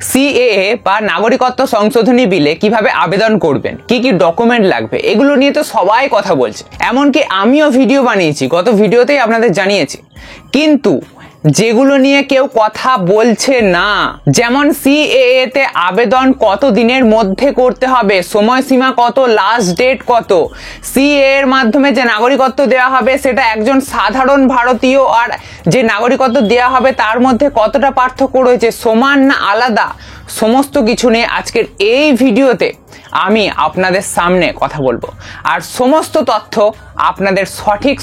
CAA বা নাগরিকত্ব সংশোধনী বিলে কিভাবে আবেদন করবেন, কি কি ডকুমেন্ট লাগবে, এগুলো নিয়ে তো সবাই কথা বলছে। এমনকি আমিও ভিডিও বানিয়েছি, গত ভিডিওতেই আপনাদের জানিয়েছি। কিন্তু যেগুলো নিয়ে কেউ কথা বলছে না, যেমন সিএএ তে আবেদন কত দিনের মধ্যে করতে হবে, সময়সীমা কত, লাস্ট ডেট কত, সিএএ এর মাধ্যমে যে নাগরিকত্ব দেওয়া হবে সেটা একজন সাধারণ ভারতীয় আর যে নাগরিকত্ব দেওয়া হবে তার মধ্যে কতটা পার্থক্য রয়েছে, সমান না আলাদা, সমস্ত কিছু নিয়ে আজকের এই ভিডিওতে আমি আপনাদের সামনে কথা বলবো আর সমস্ত তথ্য আপনাদের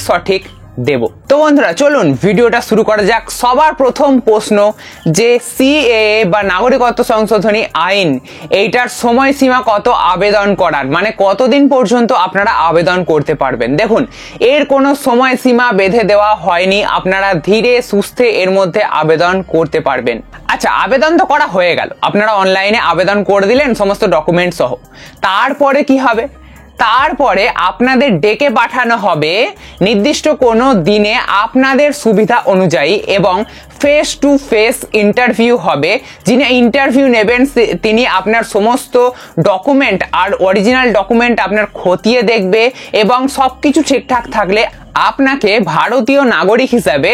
সঠিক দেব। তো বন্ধুরা চলুন ভিডিওটা শুরু করা যাক। সবার প্রথম প্রশ্ন যে সিএএ বা নাগরিকত্ব সংশোধনী আইন, এইটার সময়সীমা কত আবেদন করার, মানে কতদিন পর্যন্ত আপনারা আবেদন করতে পারবেন। দেখুন, এর কোনো সময়সীমা বেঁধে দেওয়া হয়নি, আপনারা ধীরে সুস্থে এর মধ্যে আবেদন করতে পারবেন। আচ্ছা, আবেদন তো করা হয়ে গেল, আপনারা অনলাইনে আবেদন করে দিলেন সমস্ত ডকুমেন্ট সহ। তারপরে কি হবে? তারপরে আপনাদের ডেকে পাঠানো হবে নির্দিষ্ট কোনো দিনে আপনাদের সুবিধা অনুযায়ী এবং ফেস টু ফেস ইন্টারভিউ হবে। যিনি ইন্টারভিউ নেবেন তিনি আপনার সমস্ত ডকুমেন্ট আর অরিজিনাল ডকুমেন্ট আপনার খতিয়ে দেখবে এবং সবকিছু ঠিকঠাক থাকলে আপনাকে ভারতীয় নাগরিক হিসাবে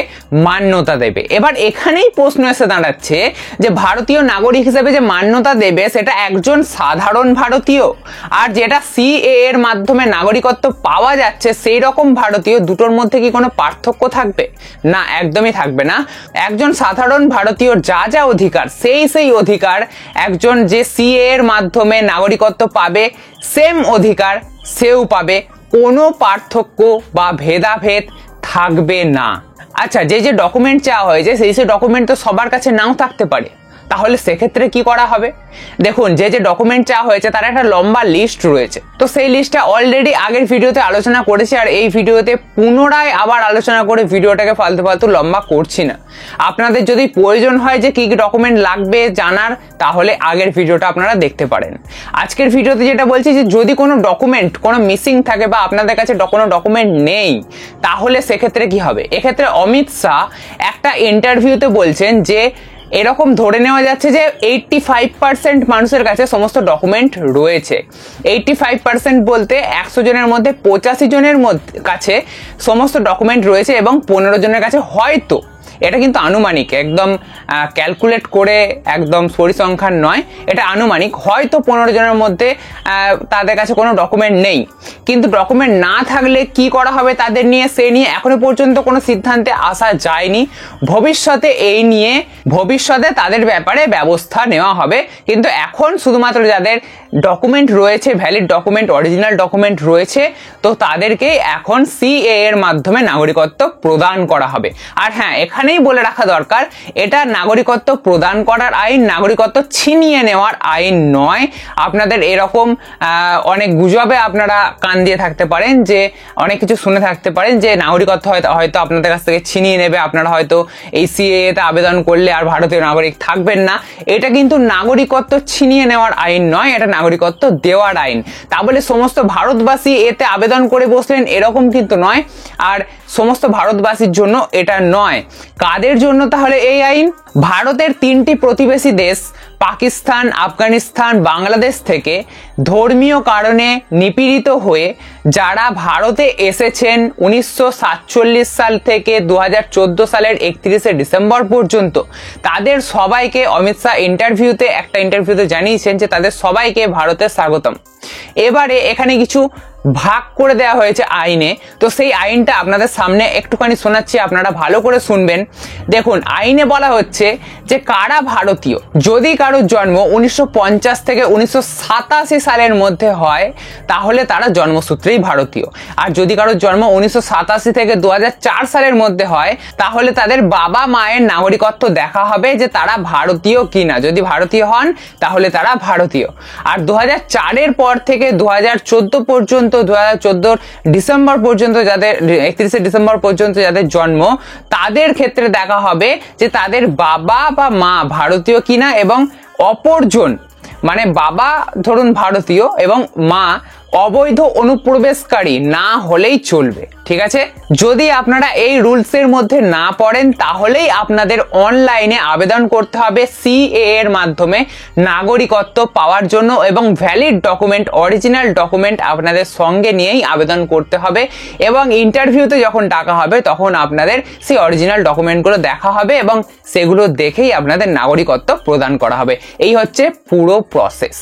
মান্যতা দেবে। এবার এখানেই প্রশ্ন এসে দাঁড়াচ্ছে যে ভারতীয় নাগরিক হিসাবে যে মান্যতা দেবে সেটা একজন সাধারণ ভারতীয় আর যেটা সিএএ এর মাধ্যমে নাগরিকত্ব পাওয়া যাচ্ছে সেই রকম ভারতীয়, দুটোর মধ্যে কি কোনো পার্থক্য থাকবে? না, একদমই থাকবে না। একজন সাধারণ ভারতীয়র যা যা অধিকার সেই অধিকার একজন যে সিএএ এর মাধ্যমে নাগরিকত্ব পাবে সেম অধিকার সেও পাবে, কোনো পার্থক্য বা ভেদাভেদ থাকবে না। আচ্ছা, যে ডকুমেন্ট চাওয়া হয়েছে সেই ডকুমেন্ট তো সবার কাছে নাও থাকতে পারে, তাহলে সেক্ষেত্রে কি করা হবে? দেখুন, যে ডকুমেন্ট চাওয়া হয়েছে তার একটা লম্বা লিস্ট রয়েছে। তো সেই লিস্টটা অলরেডি আগের ভিডিওতে আলোচনা করেছি আর এই ভিডিওতে পুনরায় আবার আলোচনা করে ভিডিওটাকে ফালতু লম্বা করছি না। আপনাদের যদি প্রয়োজন হয় যে কি কি ডকুমেন্ট লাগবে জানার, তাহলে আগের ভিডিওটা আপনারা দেখতে পারেন। আজকের ভিডিওতে যেটা বলছি যে যদি কোনো ডকুমেন্ট কোনো মিসিং থাকে বা আপনাদের কাছে কোনো ডকুমেন্ট নেই, তাহলে সেক্ষেত্রে কি হবে? এক্ষেত্রে অমিত শাহ একটা ইন্টারভিউতে বলছেন যে এরকম ধরে নেওয়া যাচ্ছে যে 85% মানুষের কাছে সমস্ত ডকুমেন্ট রয়েছে। 85% বলতে 100 জনের মধ্যে 85 জনের কাছে সমস্ত ডকুমেন্ট রয়েছে এবং 15 জনের কাছে হয়তো, এটা কিন্তু আনুমানিক, একদম ক্যালকুলেট করে একদম পরিসংখ্যান নয়, এটা আনুমানিক, হয়তো 15 জনের মধ্যে তাদের কাছে কোনো ডকুমেন্ট নেই। কিন্তু ডকুমেন্ট না থাকলে কি করা হবে তাদের নিয়ে, সে নিয়ে এখনো পর্যন্ত কোনো সিদ্ধান্তে আসা যায়নি। ভবিষ্যতে তাদের ব্যাপারে ব্যবস্থা নেওয়া হবে। কিন্তু এখন শুধুমাত্র যাদের ডকুমেন্ট রয়েছে, ভ্যালিড ডকুমেন্ট, অরিজিনাল ডকুমেন্ট রয়েছে, তো তাদেরকে এখন সিএএ এর মাধ্যমে নাগরিকত্ব প্রদান করা হবে। আর হ্যাঁ, এখানেই বলে রাখা দরকার, এটা নাগরিকত্ব প্রদান করার আইন, নাগরিকত্ব ছিনিয়ে নেওয়ার আইন নয়। আপনাদের এরকম অনেক গুজবে আপনারা কান দিয়ে থাকতে পারেন, যে অনেক কিছু শুনে থাকতে পারেন যে নাগরিকত্ব হয়তো আপনাদের কাছ থেকে ছিনিয়ে নেবে, আপনারা হয়তো এই সিএএ তে আবেদন করলে আর ভারতীয় নাগরিক থাকবেন না। এটা কিন্তু নাগরিকত্ব ছিনিয়ে নেওয়ার আইন নয়, এটা নাগরিকত্ব দেওয়ার আইন। তা বলে সমস্ত ভারতবাসী এতে আবেদন করে বসলেন এরকম কিন্তু নয়। আর সমস্ত ভারতবাসীর জন্য এটা নয়। কাদের জন্য তাহলে এই আইন? ভারতের 3টি প্রতিবেশী দেশ পাকিস্তান, আফগানিস্তান, বাংলাদেশ থেকে ধর্মীয় কারণে নিপীড়িত হয়ে যারা ভারতে এসেছেন 1947 সাল থেকে 2014 সালের 31শে ডিসেম্বর পর্যন্ত, তাদের সবাইকে অমিত শাহ একটা ইন্টারভিউতে জানিয়েছেন যে তাদের সবাইকে ভারতে স্বাগতম। এবারে এখানে কিছু ভাগ করে দেওয়া হয়েছে আইনে, তো সেই আইনটা আপনাদের সামনে একটুখানি শোনাচ্ছি, আপনারা ভালো করে শুনবেন। দেখুন, আইনে বলা হচ্ছে যে কারা ভারতীয়, যদি কারোর জন্ম 1950 থেকে 1987 সালের মধ্যে হয় তাহলে তারা জন্মসূত্রেই ভারতীয়। আর যদি কারোর জন্ম 1987 থেকে 2004 সালের মধ্যে হয় তাহলে তাদের বাবা মায়ের নাগরিকত্ব দেখা হবে যে তারা ভারতীয় কিনা। যদি ভারতীয় হন তাহলে তারা ভারতীয়। আর 2004 পর থেকে 2014 পর্যন্ত, 2014 ডিসেম্বর পর্যন্ত যাদের, 31শে ডিসেম্বর পর্যন্ত যাদের জন্ম, তাদের ক্ষেত্রে দেখা হবে যে তাদের বাবা বা মা ভারতীয় কিনা এবং অপরজন, মানে বাবা ধরুন ভারতীয় এবং মা অবৈধ অনুপ্রবেশকারী না হলেই চলবে। ঠিক আছে, যদি আপনারা এই রুলসের মধ্যে না পড়েন তাহলেই আপনাদের অনলাইনে আবেদন করতে হবে সিএএ এর মাধ্যমে নাগরিকত্ব পাওয়ার জন্য, এবং ভ্যালিড ডকুমেন্ট, অরিজিনাল ডকুমেন্ট আপনাদের সঙ্গে নিয়েই আবেদন করতে হবে। এবং ইন্টারভিউতে যখন ডাকা হবে তখন আপনাদের সেই অরিজিনাল ডকুমেন্টগুলো দেখা হবে এবং সেগুলো দেখেই আপনাদের নাগরিকত্ব প্রদান করা হবে। এই হচ্ছে পুরো প্রসেস।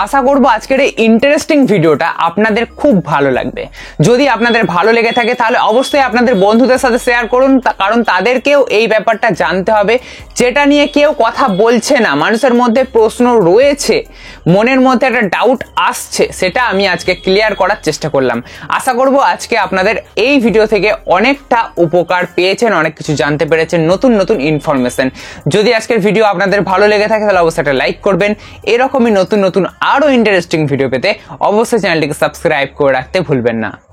আশা করব আজকের এই ইন্টারেস্টিং ভিডিওটা আপনাদের খুব ভালো লাগবে। যদি আপনাদের ভালো লেগে থাকে তাহলে অবশ্যই আপনাদের বন্ধুদের সাথে শেয়ার করুন, কারণ তাদেরকেও এই ব্যাপারটা জানতে হবে যেটা নিয়ে কেউ কথা বলছে না, মানুষের মধ্যে প্রশ্ন রয়েছে, মনের মধ্যে একটা ডাউট আসছে, সেটা আমি আজকে ক্লিয়ার করার চেষ্টা করলাম। আশা করব আজকে আপনাদের এই ভিডিও থেকে অনেকটা উপকার পেয়েছেন, অনেক কিছু জানতে পেরেছেন, নতুন নতুন ইনফরমেশন। যদি আজকের ভিডিও আপনাদের ভালো লেগে থাকে তাহলে অবশ্যই একটা লাইক করবেন। এরকমই নতুন নতুন আরো ইন্টারেস্টিং ভিডিও পেতে অবশ্যই চ্যানেলটিকে সাবস্ক্রাইব করে রাখতে ভুলবেন না।